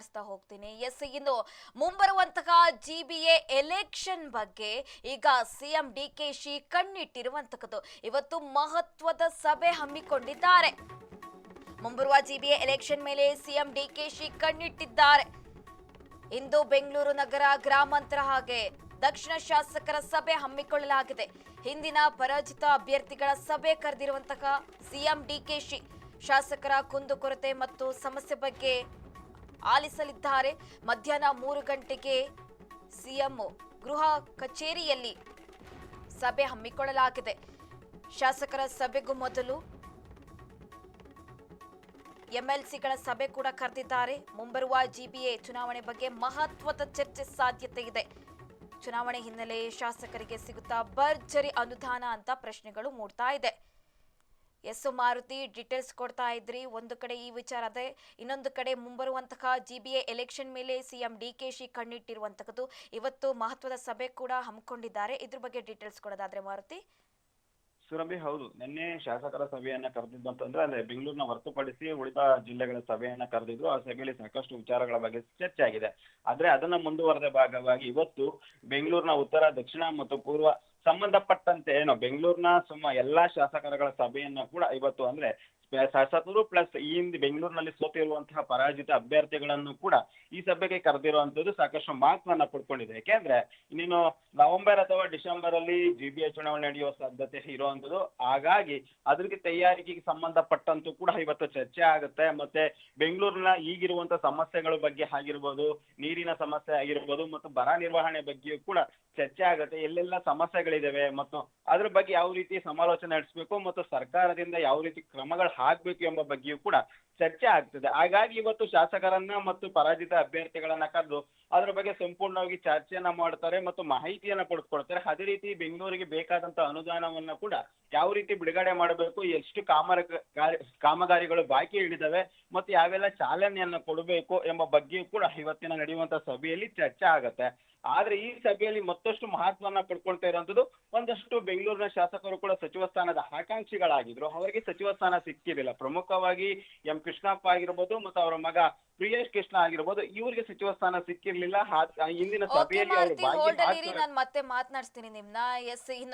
ಮಾತನಾಡಿಸ್ತಾ ಹೋಗ್ತೀನಿ. ಎಸ್, ಇನ್ನು ಮುಂಬರುವಂತಹ GBA election ಬಗ್ಗೆ ಈಗ ಸಿಎಂ DKಶಿ ಕಣ್ಣಿಟ್ಟಿರುವಂತದ್ದು. ಇವತ್ತು ಮಹತ್ವದ ಸಭೆ ಹಮ್ಮಿಕೊಂಡಿದ್ದಾರೆ. ಮುಂಬರುವ GBA ಎಲೆಕ್ಷನ್ ಮೇಲೆ ಸಿಎಂ DKಶಿ ಕಣ್ಣಿಟ್ಟಿದ್ದಾರೆ. ಇಂದು ಬೆಂಗಳೂರು ನಗರ ಗ್ರಾಮಾಂತರ ಹಾಗೆ ದಕ್ಷಿಣ ಶಾಸಕರ ಸಭೆ ಹಮ್ಮಿಕೊಳ್ಳಲಾಗಿದೆ. ಹಿಂದಿನ ಪರಾಜಿತ ಅಭ್ಯರ್ಥಿಗಳ ಸಭೆ ಕರೆದಿರುವಂತಹ ಸಿಎಂ DKಶಿ ಶಾಸಕರ ಕುಂದುಕೊರತೆ ಮತ್ತು ಸಮಸ್ಯೆ ಬಗ್ಗೆ ಆಲಿಸಲಿದ್ದಾರೆ. ಮಧ್ಯಾಹ್ನ 3 ಗಂಟೆಗೆ ಸಿಎಂ ಗೃಹ ಕಚೇರಿಯಲ್ಲಿ ಸಭೆ ಹಮ್ಮಿಕೊಳ್ಳಲಾಗಿದೆ. ಶಾಸಕರ ಸಭೆಗೂ ಮೊದಲು MLCಗಳ ಸಭೆ ಕೂಡ ಕರೆದಿದ್ದಾರೆ. ಮುಂಬರುವ GBA ಚುನಾವಣೆ ಬಗ್ಗೆ ಮಹತ್ವದ ಚರ್ಚೆ ಸಾಧ್ಯತೆ ಇದೆ. ಚುನಾವಣೆ ಹಿನ್ನೆಲೆ ಶಾಸಕರಿಗೆ ಸಿಗುತ್ತಾ ಭರ್ಜರಿ ಅನುದಾನ ಅಂತ ಪ್ರಶ್ನೆಗಳು ಮೂಡ್ತಾ ಇದೆ. ಎಸ್ ಮಾರುತಿ, ಡೀಟೇಲ್ಸ್ ಕೊಡ್ತಾ ಇದ್ರಿ. ಒಂದು ಕಡೆ ಈ ವಿಚಾರ ಅದೇ, ಇನ್ನೊಂದು ಕಡೆ ಮುಂಬರುವಂತಹ GBA ಎಲೆಕ್ಷನ್ ಮೇಲೆ ಸಿಎಂ DKಶಿ ಕಣ್ಣಿಟ್ಟಿರುವಂತದ್ದು. ಇವತ್ತು ಮಹತ್ವದ ಸಭೆ ಕೂಡ ಹಮ್ಮಿಕೊಂಡಿದ್ದಾರೆ. ಇದ್ರ ಬಗ್ಗೆ ಡೀಟೇಲ್ಸ್ ಕೊಡೋದಾದ್ರೆ ಮಾರುತಿ. ಸುರಭಿ, ಹೌದು, ನಿನ್ನೆ ಶಾಸಕರ ಸಭೆಯನ್ನ ಕರೆದಿದ್ದು ಅಂತಂದ್ರೆ ಅಂದ್ರೆ ಬೆಂಗಳೂರಿನ ಹೊರತುಪಡಿಸಿ ಉಳಿದ ಜಿಲ್ಲೆಗಳ ಸಭೆಯನ್ನ ಕರೆದಿದ್ರು. ಆ ಸಭೆಯಲ್ಲಿ ಸಾಕಷ್ಟು ವಿಚಾರಗಳ ಬಗ್ಗೆ ಚರ್ಚೆ ಆಗಿದೆ. ಆದ್ರೆ ಅದನ್ನ ಮುಂದುವರೆದ ಭಾಗವಾಗಿ ಇವತ್ತು ಬೆಂಗಳೂರಿನ ಉತ್ತರ, ದಕ್ಷಿಣ ಮತ್ತು ಪೂರ್ವ ಸಂಬಂಧಪಟ್ಟಂತೆ ಬೆಂಗಳೂರಿನ ಎಲ್ಲಾ ಶಾಸಕರುಗಳ ಸಭೆಯನ್ನ ಕೂಡ ಇವತ್ತು ಅಂದ್ರೆ ಶಾಸಕರು ಪ್ಲಸ್ ಈ ಹಿಂದೆ ಬೆಂಗಳೂರಿನಲ್ಲಿ ಸೋತಿರುವಂತಹ ಪರಾಜಿತ ಅಭ್ಯರ್ಥಿಗಳನ್ನು ಕೂಡ ಈ ಸಭೆಗೆ ಕರೆದಿರುವಂತದ್ದು ಸಾಕಷ್ಟು ಮಹತ್ವವನ್ನ ಪಡ್ಕೊಂಡಿದೆ. ಯಾಕೆಂದ್ರೆ ಇನ್ನೇನು ನವೆಂಬರ್ ಅಥವಾ ಡಿಸೆಂಬರ್ ಅಲ್ಲಿ GBA ಚುನಾವಣೆ ನಡೆಯುವ ಸಾಧ್ಯತೆ ಇರುವಂತದ್ದು. ಹಾಗಾಗಿ ಅದ್ರಿಗೆ ತಯಾರಿಕೆಗೆ ಸಂಬಂಧಪಟ್ಟಂತೂ ಕೂಡ ಇವತ್ತು ಚರ್ಚೆ ಆಗುತ್ತೆ. ಮತ್ತೆ ಬೆಂಗಳೂರಿನ ಈಗಿರುವಂತಹ ಸಮಸ್ಯೆಗಳ ಬಗ್ಗೆ ಆಗಿರ್ಬೋದು, ನೀರಿನ ಸಮಸ್ಯೆ ಆಗಿರ್ಬೋದು ಮತ್ತು ಬರ ನಿರ್ವಹಣೆ ಬಗ್ಗೆಯೂ ಕೂಡ ಚರ್ಚೆ ಆಗುತ್ತೆ. ಎಲ್ಲೆಲ್ಲ ಸಮಸ್ಯೆಗಳಿದಾವೆ ಮತ್ತು ಅದ್ರ ಬಗ್ಗೆ ಯಾವ ರೀತಿ ಸಮಾಲೋಚನೆ ನಡೆಸಬೇಕು ಮತ್ತು ಸರ್ಕಾರದಿಂದ ಯಾವ ರೀತಿ ಕ್ರಮಗಳು ಆಗ್ಬೇಕು ಎಂಬ ಬಗ್ಗೆಯೂ ಕೂಡ ಚರ್ಚೆ ಆಗ್ತದೆ. ಹಾಗಾಗಿ ಇವತ್ತು ಶಾಸಕರನ್ನ ಮತ್ತು ಪರಾಜಿತ ಅಭ್ಯರ್ಥಿಗಳನ್ನ ಕರೆದು ಅದ್ರ ಬಗ್ಗೆ ಸಂಪೂರ್ಣವಾಗಿ ಚರ್ಚೆಯನ್ನ ಮಾಡ್ತಾರೆ ಮತ್ತು ಮಾಹಿತಿಯನ್ನ ಪಡೆದುಕೊಡ್ತಾರೆ. ಅದೇ ರೀತಿ ಬೆಂಗಳೂರಿಗೆ ಬೇಕಾದಂತ ಅನುದಾನವನ್ನ ಕೂಡ ಯಾವ ರೀತಿ ಬಿಡುಗಡೆ ಮಾಡಬೇಕು, ಎಷ್ಟು ಕಾಮಗಾರಿಗಳು ಬಾಕಿ ಹಿಡಿದವೆ ಮತ್ತು ಯಾವೆಲ್ಲ ಚಾಲನೆಯನ್ನ ಕೊಡಬೇಕು ಎಂಬ ಬಗ್ಗೆಯೂ ಕೂಡ ಇವತ್ತಿನ ನಡೆಯುವಂತ ಸಭೆಯಲ್ಲಿ ಚರ್ಚೆ ಆಗತ್ತೆ. ಆದ್ರೆ ಈ ಸಭೆಯಲ್ಲಿ ಮತ್ತಷ್ಟು ಮಹತ್ವವನ್ನ ಪಡ್ಕೊಳ್ತಾ ಇರುವಂತದ್ದು ಒಂದಷ್ಟು ಬೆಂಗಳೂರಿನ ಶಾಸಕರು ಕೂಡ ಸಚಿವ ಸ್ಥಾನದ ಆಕಾಂಕ್ಷಿಗಳಾಗಿದ್ರು. ಅವರಿಗೆ ಸಚಿವ ಸ್ಥಾನ ಸಿಕ್ಕಿರಲಿಲ್ಲ. ಪ್ರಮುಖವಾಗಿ ಎಂ ಕೃಷ್ಣಪ್ಪ ಆಗಿರ್ಬೋದು ಮತ್ತು ಅವರ ಮಗ ಪ್ರಿಯೇಶ್ ಕೃಷ್ಣ ಆಗಿರ್ಬೋದು, ಇವರಿಗೆ ಸಚಿವ ಸ್ಥಾನ ಸಿಕ್ಕಿರ್ಲಿಲ್ಲ. ಇಂದಿನ ಸಭೆಯಲ್ಲಿ ಅವರು ನಾನು ಮತ್ತೆ ಮಾತನಾಡಿಸ್ತೀನಿ ನಿಮ್ನ. ಎಸ್, ಇನ್ನು